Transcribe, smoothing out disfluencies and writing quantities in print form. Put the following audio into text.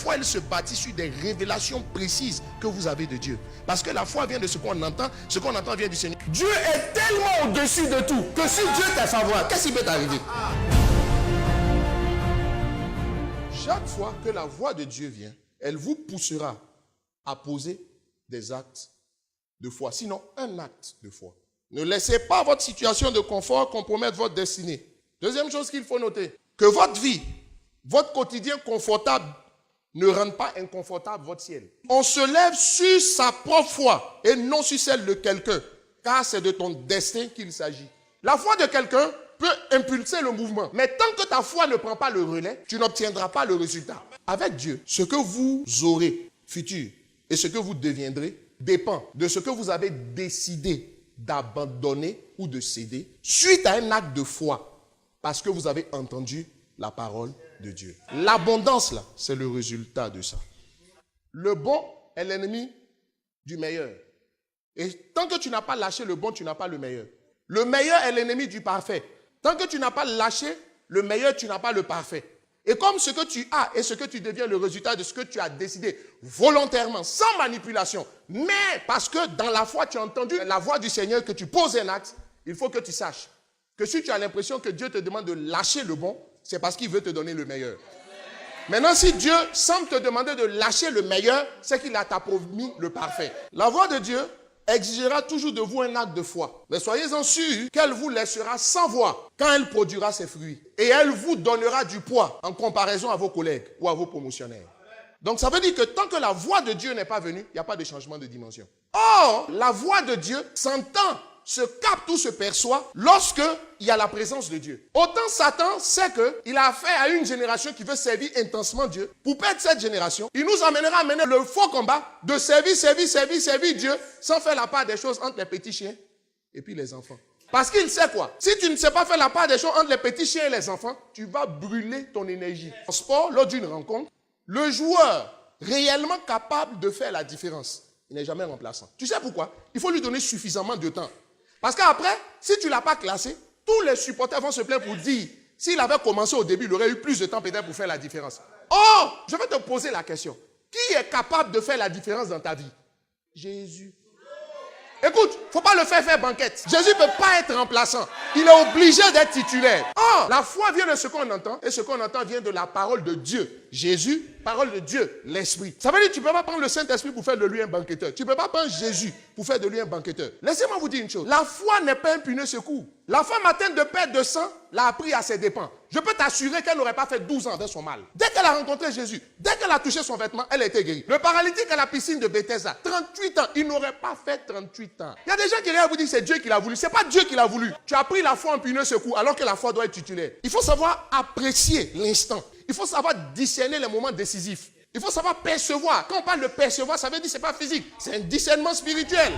foi, elle se bâtit sur des révélations précises que vous avez de Dieu. Parce que la foi vient de ce qu'on entend vient du Seigneur. Dieu est tellement au-dessus de tout que si Dieu t'a favorable, qu'est-ce qui peut t'arriver? Chaque fois que la voix de Dieu vient, elle vous poussera à poser des actes de foi. Sinon, un acte de foi. Ne laissez pas votre situation de confort compromettre votre destinée. Deuxième chose qu'il faut noter, que votre vie, votre quotidien confortable ne rende pas inconfortable votre ciel. On se lève sur sa propre foi et non sur celle de quelqu'un, car c'est de ton destin qu'il s'agit. La foi de quelqu'un peut impulser le mouvement, mais tant que ta foi ne prend pas le relais, tu n'obtiendras pas le résultat. Avec Dieu, ce que vous aurez futur et ce que vous deviendrez dépend de ce que vous avez décidé d'abandonner ou de céder suite à un acte de foi, parce que vous avez entendu la parole de Dieu. L'abondance, là, c'est le résultat de ça. Le bon est l'ennemi du meilleur. Et tant que tu n'as pas lâché le bon, tu n'as pas le meilleur. Le meilleur est l'ennemi du parfait. Tant que tu n'as pas lâché le meilleur, tu n'as pas le parfait. Et comme ce que tu as et ce que tu deviens le résultat de ce que tu as décidé volontairement, sans manipulation, mais parce que dans la foi, tu as entendu la voix du Seigneur, que tu poses un acte, il faut que tu saches que si tu as l'impression que Dieu te demande de lâcher le bon, c'est parce qu'il veut te donner le meilleur. Maintenant, si Dieu semble te demander de lâcher le meilleur, c'est qu'il a promis le parfait. La voix de Dieu exigera toujours de vous un acte de foi. Mais soyez-en sûrs qu'elle vous laissera sans voix quand elle produira ses fruits. Et elle vous donnera du poids en comparaison à vos collègues ou à vos promotionnaires. Donc ça veut dire que tant que la voix de Dieu n'est pas venue, il n'y a pas de changement de dimension. Or, la voix de Dieu s'entend, se capte ou se perçoit lorsque il y a la présence de Dieu. Autant Satan sait qu'il a affaire à une génération qui veut servir intensement Dieu. Pour perdre cette génération, il nous amènera à mener le faux combat de servir Dieu sans faire la part des choses entre les petits chiens et puis les enfants. Parce qu'il sait quoi? Si tu ne sais pas faire la part des choses entre les petits chiens et les enfants, tu vas brûler ton énergie. En sport, lors d'une rencontre, le joueur réellement capable de faire la différence, il n'est jamais remplaçant. Tu sais pourquoi? Il faut lui donner suffisamment de temps. Parce qu'après, si tu ne l'as pas classé, tous les supporters vont se plaindre pour dire, s'il avait commencé au début, il aurait eu plus de temps peut-être pour faire la différence. Or, je vais te poser la question. Qui est capable de faire la différence dans ta vie? Jésus. Écoute, il ne faut pas le faire banquette. Jésus ne peut pas être remplaçant. Il est obligé d'être titulaire. Or, la foi vient de ce qu'on entend, et ce qu'on entend vient de la parole de Dieu. Jésus, parole de Dieu, l'Esprit. Ça veut dire que tu ne peux pas prendre le Saint-Esprit pour faire de lui un banqueteur. Tu ne peux pas prendre Jésus pour faire de lui un banqueteur. Laissez-moi vous dire une chose. La foi n'est pas un puneux secours. La femme atteinte de perte de sang l'a appris à ses dépens. Je peux t'assurer qu'elle n'aurait pas fait 12 ans avec son mal. Dès qu'elle a rencontré Jésus, dès qu'elle a touché son vêtement, elle a été guérie. Le paralytique à la piscine de Bethesda, 38 ans, il n'aurait pas fait 38 ans. Il y a des gens qui viennent vous dire que c'est Dieu qui l'a voulu. Ce n'est pas Dieu qui l'a voulu. Tu as pris la foi en puneux secours alors que la foi doit être titulaire. Il faut savoir apprécier l'instant. Il faut savoir discerner les moments décisifs. Il faut savoir percevoir. Quand on parle de percevoir, ça veut dire que ce n'est pas physique. C'est un discernement spirituel.